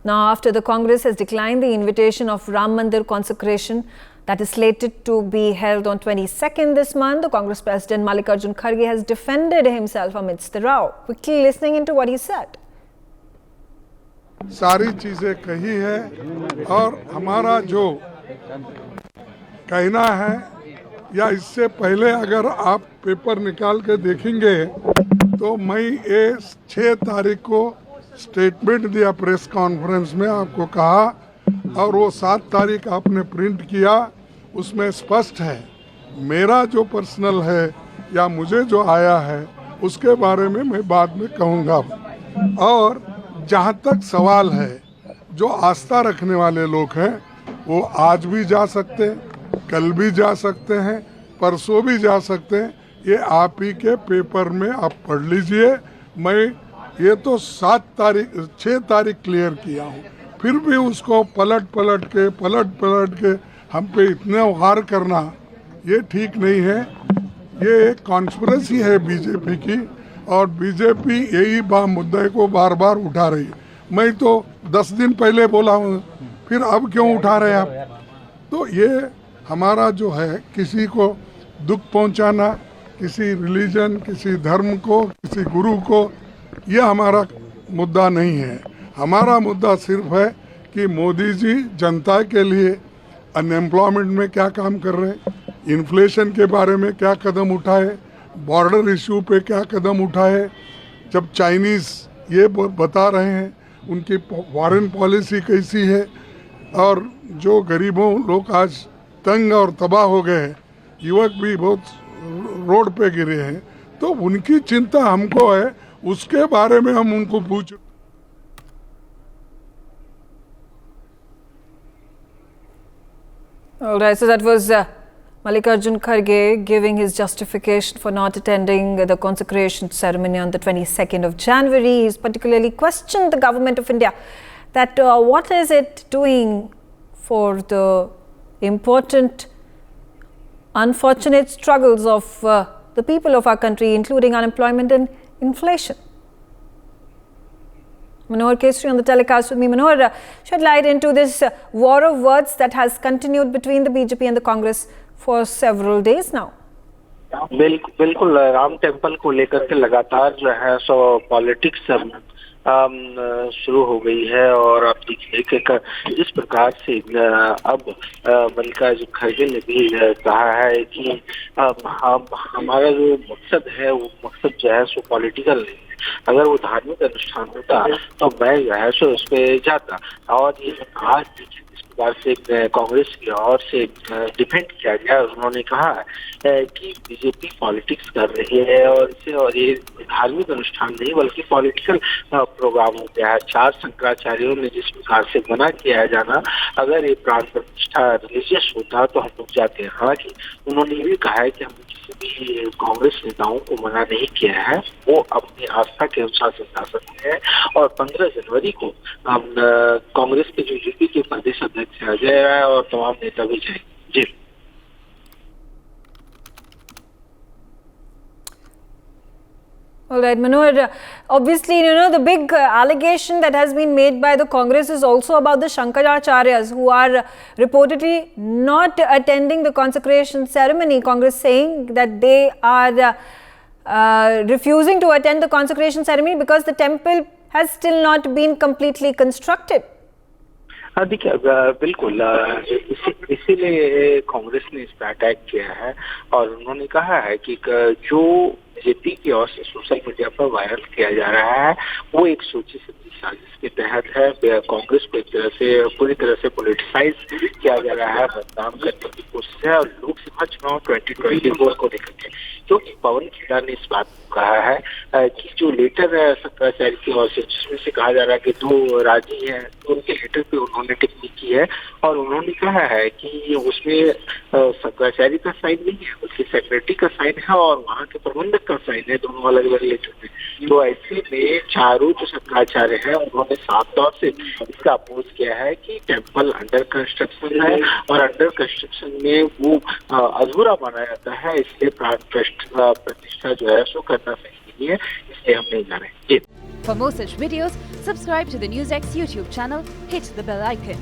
Now, after the Congress has declined the invitation of Ram Mandir consecration that is slated to be held on 22nd this month, the Congress President Mallikarjun Kharge has defended himself amidst the row. Quickly listening into what he said. सारी चीजें कही है और हमारा जो कहना है या इससे पहले अगर आप पेपर निकाल के देखेंगे तो मैं 6 तारीख को स्टेटमेंट दिया प्रेस कॉन्फ्रेंस में, आपको कहा, और वो 7 तारीख आपने प्रिंट किया। उसमें स्पष्ट है मेरा जो पर्सनल है या मुझे जो आया है उसके बारे में मैं बाद में कहूँगा। और जहाँ तक सवाल है, जो आस्था रखने वाले लोग हैं वो आज भी जा सकते हैं, कल भी जा सकते हैं, परसों भी जा सकते हैं। ये आप ही के पेपर में आप पढ़ लीजिए। मैं ये तो 6 तारीख क्लियर किया हूँ, फिर भी उसको पलट पलट के हम पे इतने वार करना ये ठीक नहीं है। ये एक कॉन्स्पिरेसी है बीजेपी की, और बीजेपी यही मुद्दे को बार बार उठा रही है। मैं तो 10 दिन पहले बोला हूँ, फिर अब क्यों उठा रहे आप? तो ये हमारा जो है किसी को दुख पहुँचाना, किसी रिलीजन, किसी धर्म को, किसी गुरु को, ये हमारा मुद्दा नहीं है। हमारा मुद्दा सिर्फ है कि मोदी जी जनता के लिए अनएम्प्लॉयमेंट में क्या काम कर रहे हैं, इन्फ्लेशन के बारे में क्या कदम उठाए, बॉर्डर इशू पे क्या कदम उठाए। जब चाइनीज़ ये बता रहे हैं उनकी फॉरेन पॉलिसी कैसी है, और जो गरीबों लोग आज तंग और तबाह हो गए हैं, युवक भी बहुत रोड पे गिरे हैं, तो उनकी चिंता हमको है, उसके बारे में हम उनको पूछ। All right, so that was Mallikarjun Kharge giving his justification for not attending the consecration ceremony on the 22nd of January. He's particularly questioned the government of India that what is it doing for the important, unfortunate struggles of the people of our country, including unemployment and inflation. Manohar Kesri on the telecast with me. Manohar, shed light into this war of words that has continued between the BJP and the Congress for several days now. बिल्कुल Ram temple को लेकर के लगातार जो है सो politics शुरू हो गई है। और आप देखिए कि जिस प्रकार से अब मल्लिकार्जुन खड़गे ने भी कहा है कि हमारा जो मकसद है वो मकसद जो है सो पॉलिटिकल नहीं है। अगर वो धार्मिक अनुष्ठान होता तो मैं जो है सो उस पर जाता। और ये आज इस प्रकार से कांग्रेस की ओर से डिफेंड किया गया। उन्होंने कहा कि बीजेपी पॉलिटिक्स कर रही है और ये धार्मिक अनुष्ठान नहीं बल्कि पॉलिटिकल प्रोग्राम हो गया है। 4 शंकराचार्यों ने जिस प्रकार से मना किया है जाना, अगर ये प्राण प्रतिष्ठा रिलीजियस होता तो हम रुक जाते हैं। हालांकि उन्होंने ये भी कहा है कि हम भी कांग्रेस नेताओं को मना नहीं किया है, वो अपनी आस्था के अनुसार से जा सकते हैं। और 15 जनवरी को कांग्रेस के जो यूपी के प्रदेश अध्यक्ष अजय राय और तमाम नेता भी जाएंगे। जी All right, Manohar, obviously, the big allegation that has been made by the Congress is also about the Shankaracharyas who are reportedly not attending the consecration ceremony. Congress saying that they are refusing to attend the consecration ceremony because the temple has still not been completely constructed. देखिए बिल्कुल इसीलिए कांग्रेस ने इस पर attack किया है और उन्होंने कहा है कि जो बीजेपी की ओर से सोशल मीडिया पर वायरल किया जा रहा है वो एक सोची समझी साजिश के तहत है। कांग्रेस को एक तरह से पूरी तरह से पॉलिटिसाइज किया जा रहा है, बदनाम करने की कोशिश है। और लोकसभा चुनाव 2024 को लेकर के क्योंकि पवन खेड़ा ने इस बात को कहा है कि जो लेटर है शंकराचार्य की ओर से जिसमें से कहा जा रहा है कि 2 राजी हैं, तो उनके लेटर पे उन्होंने टिप्पणी की है और उन्होंने कहा है कि उसमें शंकराचार्य का साइन नहीं है बल्कि सेक्रेटरी का साइन है और वहाँ के प्रबंधक का साइन है, दोनों अलग अलग लेटर में। तो ऐसे में चारों जो शंकराचार्य हैं उन्होंने साफ तौर से इसका अपोज किया है कि टेम्पल अंडर कंस्ट्रक्शन है और अंडर कंस्ट्रक्शन में वो अधूरा माना जाता है, इसलिए प्राण प्रतिष्ठा जो है सो करना सही नहीं है, इसलिए हम नहीं जा रहे। For more such videos, subscribe to the NewsX YouTube channel, hit the bell icon.